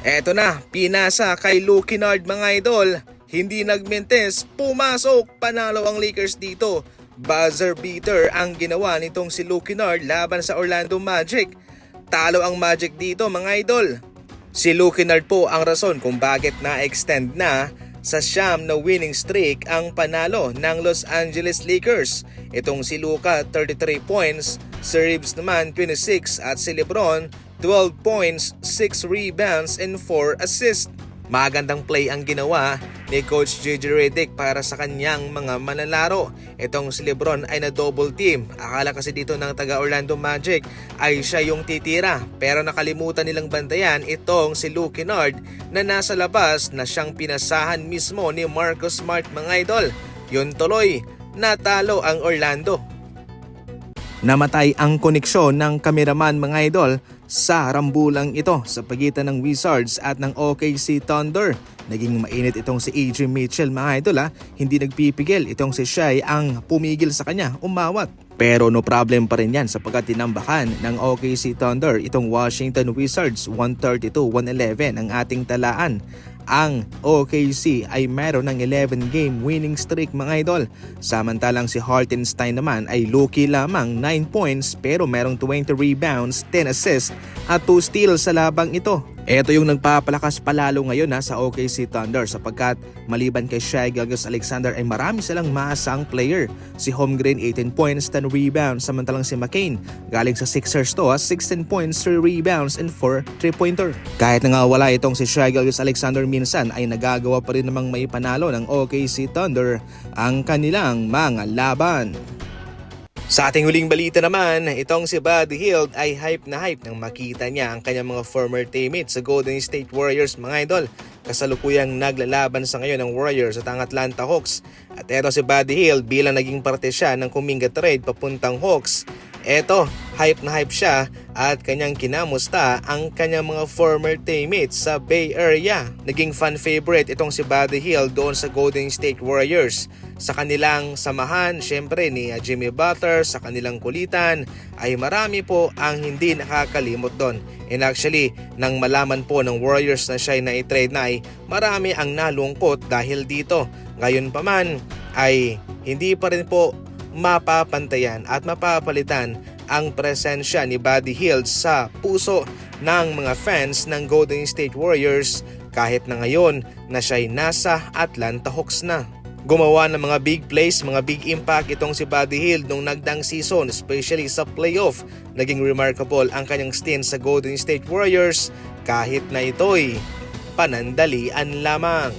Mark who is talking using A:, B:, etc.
A: Eto na, pinasa kay Luke Kennard mga idol. Hindi nagmentes, pumasok, panalo ang Lakers dito. Buzzer beater ang ginawa nitong si Luke Kennard laban sa Orlando Magic. Talo ang Magic dito mga idol. Si Luke Kennard po ang rason kung bakit na-extend na sa siyam na winning streak ang panalo ng Los Angeles Lakers. Itong si Luka 33 points, si Reeves naman 26 at si LeBron 12 points, 6 rebounds and 4 assists. Magandang play ang ginawa ni Coach JJ Redick para sa kanyang mga manlalaro. Itong si LeBron ay na double team. Akala kasi dito ng taga Orlando Magic ay siya yung titira. Pero nakalimutan nilang bantayan itong si Luke Kennard na nasa labas na siyang pinasahan mismo ni Marcus Smart mga idol. Yun tuloy, natalo ang Orlando. Namatay ang koneksyon ng kameraman mga idol sa rambulang ito sa pagitan ng Wizards at ng OKC Thunder. Naging mainit itong si AJ Mitchell mga idol Hindi nagpipigil itong si Shai ang pumigil sa kanya, umawat. Pero no problem pa rin yan sapagkat tinambakan ng OKC Thunder itong Washington Wizards 132-111 ang ating talaan. Ang OKC ay meron ng 11-game winning streak mga idol. Samantalang si Hartenstein naman ay low-key lamang 9 points pero merong 20 rebounds, 10 assists at 2 steals sa labang ito. Ito yung nagpapalakas palalo ngayon sa OKC Thunder sapagkat maliban kay Shai Gilgeous-Alexander ay marami silang maasang player. Si Holmgren 18 points, 10 rebounds, samantalang si McCain galing sa Sixers 16 points, 3 rebounds and 4 3-pointer. Kahit na nga wala itong si Shai Gilgeous-Alexander minsan ay nagagawa pa rin namang may panalo ng OKC Thunder ang kanilang mga laban. Sa ating huling balita naman, itong si Buddy Hield ay hype na hype nang makita niya ang kanyang mga former teammates sa Golden State Warriors mga idol. Kasalukuyang naglalaban sa ngayon ng Warriors at ang Atlanta Hawks. At eto si Buddy Hield bilang naging parte siya ng Kuminga trade papuntang Hawks. Eto, hype na hype siya at kanyang kinamusta ang kanyang mga former teammates sa Bay Area. Naging fan favorite itong si Buddy Hield doon sa Golden State Warriors. Sa kanilang samahan, syempre ni Jimmy Butler, sa kanilang kulitan, ay marami po ang hindi nakakalimot doon. And actually, nang malaman po ng Warriors na siya na i-trade na ay marami ang nalungkot dahil dito. Ngayon pa man ay hindi pa rin po mapapantayan at mapapalitan ang presensya ni Buddy Hield sa puso ng mga fans ng Golden State Warriors kahit na ngayon na siya'y nasa Atlanta Hawks na. Gumawa ng mga big plays, mga big impact itong si Buddy Hield nung nagdaang season, especially sa playoff. Naging remarkable ang kanyang stint sa Golden State Warriors kahit na ito'y panandalian lamang.